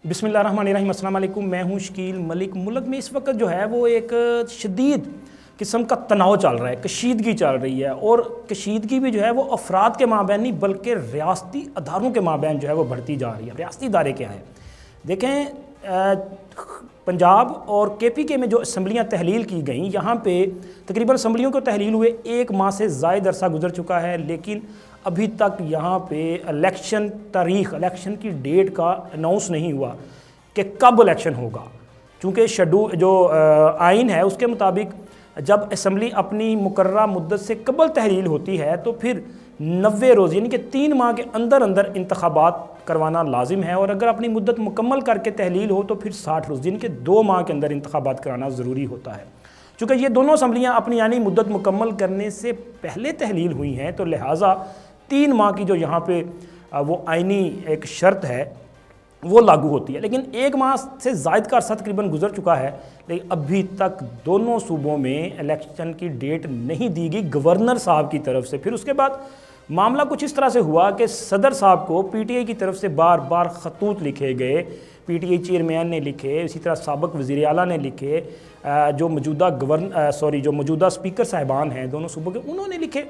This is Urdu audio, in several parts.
بسم اللہ الرحمن الرحیم، السلام علیکم۔ میں ہوں شکیل ملک۔ ملک میں اس وقت جو ہے وہ ایک شدید قسم کا تناؤ چل رہا ہے، کشیدگی چل رہی ہے، اور کشیدگی بھی جو ہے وہ افراد کے مابین نہیں بلکہ ریاستی اداروں کے مابین جو ہے وہ بڑھتی جا رہی ہے۔ ریاستی ادارے کیا ہے؟ دیکھیں، پنجاب اور کے پی کے میں جو اسمبلیاں تحلیل کی گئیں، یہاں پہ تقریباً اسمبلیوں کو تحلیل ہوئے 1 ماہ سے زائد عرصہ گزر چکا ہے، لیکن ابھی تک یہاں پہ الیکشن کی ڈیٹ کا اناؤنس نہیں ہوا کہ کب الیکشن ہوگا، چونکہ جو آئین ہے اس کے مطابق جب اسمبلی اپنی مقررہ مدت سے قبل تحلیل ہوتی ہے تو پھر 90 روز یعنی کہ 3 ماہ کے اندر انتخابات کروانا لازم ہے، اور اگر اپنی مدت مکمل کر کے تحلیل ہو تو پھر 60 روز یعنی کہ 2 ماہ کے اندر انتخابات کرانا ضروری ہوتا ہے۔ چونکہ یہ دونوں اسمبلیاں اپنی مدت مکمل کرنے سے پہلے تحلیل ہوئی ہیں، تو لہٰذا 3 ماہ کی جو یہاں پہ وہ آئینی ایک شرط ہے وہ لاگو ہوتی ہے، لیکن 1 ماہ سے زائد کا عرصہ تقریباً گزر چکا ہے، لیکن ابھی تک دونوں صوبوں میں الیکشن کی ڈیٹ نہیں دی گئی گورنر صاحب کی طرف سے۔ پھر اس کے بعد معاملہ کچھ اس طرح سے ہوا کہ صدر صاحب کو پی ٹی آئی کی طرف سے بار بار خطوط لکھے گئے، پی ٹی آئی چیئرمین نے لکھے، اسی طرح سابق وزیر اعلیٰ نے لکھے، جو موجودہ اسپیکر صاحبان ہیں دونوں صوبوں کے، انہوں نے لکھے۔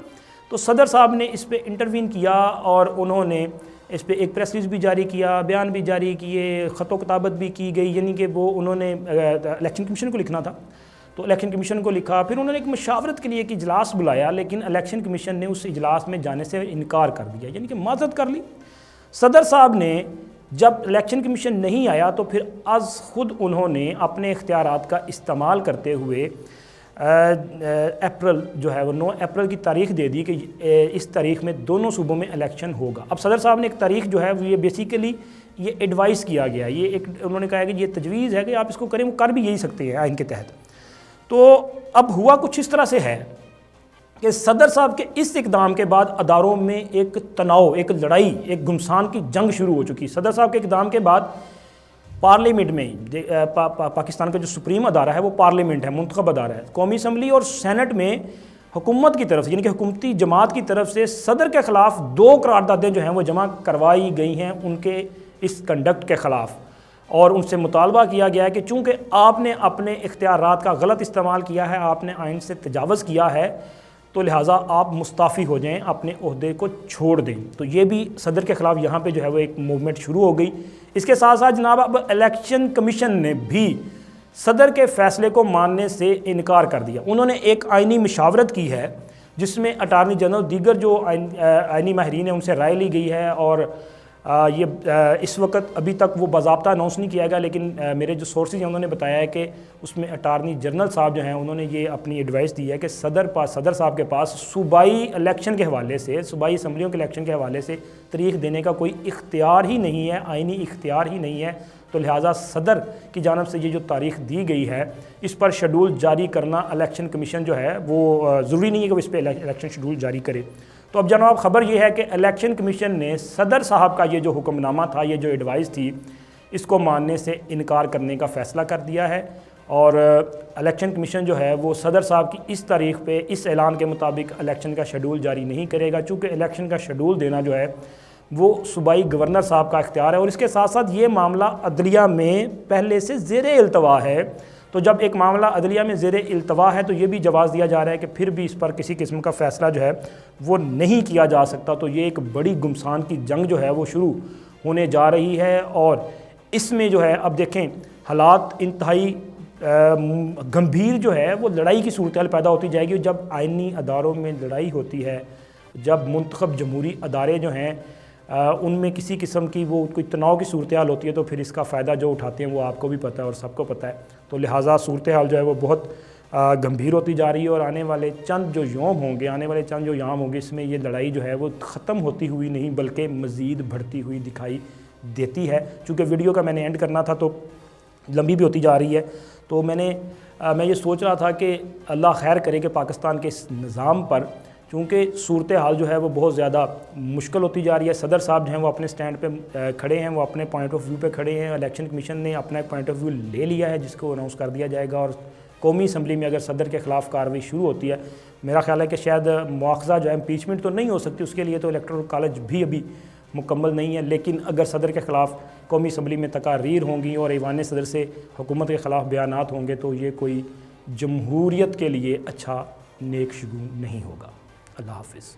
تو صدر صاحب نے اس پہ انٹروین کیا اور انہوں نے اس پہ ایک پریس ریلیز بھی جاری کیا، بیان بھی جاری کیے، خط و کتابت بھی کی گئی، یعنی کہ وہ انہوں نے الیکشن کمیشن کو لکھنا تھا تو الیکشن کمیشن کو لکھا۔ پھر انہوں نے ایک مشاورت کے لیے ایک اجلاس بلایا، لیکن الیکشن کمیشن نے اس اجلاس میں جانے سے انکار کر دیا، یعنی کہ معذرت کر لی۔ صدر صاحب نے جب الیکشن کمیشن نہیں آیا تو پھر از خود انہوں نے اپنے اختیارات کا استعمال کرتے ہوئے اپریل جو ہے وہ 9 اپریل کی تاریخ دے دی کہ اس تاریخ میں دونوں صوبوں میں الیکشن ہوگا۔ اب صدر صاحب نے ایک تاریخ جو ہے وہ یہ بیسیکلی یہ ایڈوائز کیا گیا، یہ ایک انہوں نے کہا ہے کہ یہ تجویز ہے کہ آپ اس کو کریں، وہ کر بھی یہی سکتے ہیں آئین کے تحت۔ تو اب ہوا کچھ اس طرح سے ہے کہ صدر صاحب کے اس اقدام کے بعد اداروں میں ایک تناؤ، ایک لڑائی، ایک گھمسان کی جنگ شروع ہو چکی۔ صدر صاحب کے اقدام کے بعد پارلیمنٹ میں پاکستان کا جو سپریم ادارہ ہے وہ پارلیمنٹ ہے، منتخب ادارہ ہے، قومی اسمبلی اور سینٹ میں حکومت کی طرف سے یعنی کہ حکومتی جماعت کی طرف سے صدر کے خلاف 2 قراردادیں جو ہیں وہ جمع کروائی گئی ہیں ان کے اس کنڈکٹ کے خلاف، اور ان سے مطالبہ کیا گیا ہے کہ چونکہ آپ نے اپنے اختیارات کا غلط استعمال کیا ہے، آپ نے آئین سے تجاوز کیا ہے، تو لہٰذا آپ مستعفی ہو جائیں، اپنے عہدے کو چھوڑ دیں۔ تو یہ بھی صدر کے خلاف یہاں پہ جو ہے وہ ایک موومنٹ شروع ہو گئی۔ اس کے ساتھ ساتھ جناب اب الیکشن کمیشن نے بھی صدر کے فیصلے کو ماننے سے انکار کر دیا۔ انہوں نے ایک آئینی مشاورت کی ہے جس میں اٹارنی جنرل دیگر جو آئینی ماہرین ہیں ان سے رائے لی گئی ہے، اور یہ اس وقت ابھی تک وہ باضابطہ اناؤنس نہیں کیا گیا، لیکن میرے جو سورسز ہیں انہوں نے بتایا ہے کہ اس میں اٹارنی جنرل صاحب جو ہیں انہوں نے یہ اپنی ایڈوائس دی ہے کہ صدر صاحب کے پاس صوبائی الیکشن کے حوالے سے، صوبائی اسمبلیوں کے الیکشن کے حوالے سے تاریخ دینے کا کوئی اختیار ہی نہیں ہے، آئینی اختیار ہی نہیں ہے، تو لہٰذا صدر کی جانب سے یہ جو تاریخ دی گئی ہے اس پر شیڈول جاری کرنا الیکشن کمیشن جو ہے وہ ضروری نہیں ہے کہ وہ اس پہ الیکشن شیڈول جاری کرے۔ تو اب جناب خبر یہ ہے کہ الیکشن کمیشن نے صدر صاحب کا یہ جو حکم نامہ تھا، یہ جو ایڈوائز تھی، اس کو ماننے سے انکار کرنے کا فیصلہ کر دیا ہے، اور الیکشن کمیشن جو ہے وہ صدر صاحب کی اس تاریخ پہ اس اعلان کے مطابق الیکشن کا شیڈول جاری نہیں کرے گا، چونکہ الیکشن کا شیڈول دینا جو ہے وہ صوبائی گورنر صاحب کا اختیار ہے، اور اس کے ساتھ ساتھ یہ معاملہ عدلیہ میں پہلے سے زیر التوا ہے۔ تو جب ایک معاملہ عدلیہ میں زیر التوا ہے تو یہ بھی جواز دیا جا رہا ہے کہ پھر بھی اس پر کسی قسم کا فیصلہ جو ہے وہ نہیں کیا جا سکتا۔ تو یہ ایک بڑی گھمسان کی جنگ جو ہے وہ شروع ہونے جا رہی ہے، اور اس میں جو ہے اب دیکھیں حالات انتہائی گمبھیر جو ہے وہ لڑائی کی صورتحال پیدا ہوتی جائے گی۔ جب آئینی اداروں میں لڑائی ہوتی ہے، جب منتخب جمہوری ادارے جو ہیں ان میں کسی قسم کی وہ کوئی تناؤ کی صورتحال ہوتی ہے تو پھر اس کا فائدہ جو اٹھاتے ہیں وہ آپ کو بھی پتہ ہے اور سب کو پتہ ہے۔ تو لہٰذا صورتحال جو ہے وہ بہت گمبھیر ہوتی جا رہی ہے، اور آنے والے چند جو یوم ہوں گے اس میں یہ لڑائی جو ہے وہ ختم ہوتی ہوئی نہیں بلکہ مزید بڑھتی ہوئی دکھائی دیتی ہے۔ چونکہ ویڈیو کا میں نے اینڈ کرنا تھا تو لمبی بھی ہوتی جا رہی ہے، تو میں یہ سوچ رہا تھا کہ اللہ خیر کرے کہ پاکستان کے اس نظام پر، چونکہ صورتحال جو ہے وہ بہت زیادہ مشکل ہوتی جا رہی ہے، صدر صاحب جو ہیں وہ اپنے سٹینڈ پہ کھڑے ہیں، وہ اپنے پوائنٹ آف ویو پہ کھڑے ہیں، الیکشن کمیشن نے اپنا ایک پوائنٹ آف ویو لے لیا ہے جس کو اناؤنس کر دیا جائے گا، اور قومی اسمبلی میں اگر صدر کے خلاف کارروائی شروع ہوتی ہے، میرا خیال ہے کہ شاید مواخذہ جو ہے امپیچمنٹ تو نہیں ہو سکتی، اس کے لیے تو الیکٹورل کالج بھی ابھی مکمل نہیں ہے، لیکن اگر صدر کے خلاف قومی اسمبلی میں تقاریر ہوں گی اور ایوان صدر سے حکومت کے خلاف بیانات ہوں گے تو یہ کوئی جمہوریت کے لیے اچھا نیک شگون نہیں ہوگا۔ اللہ حافظ۔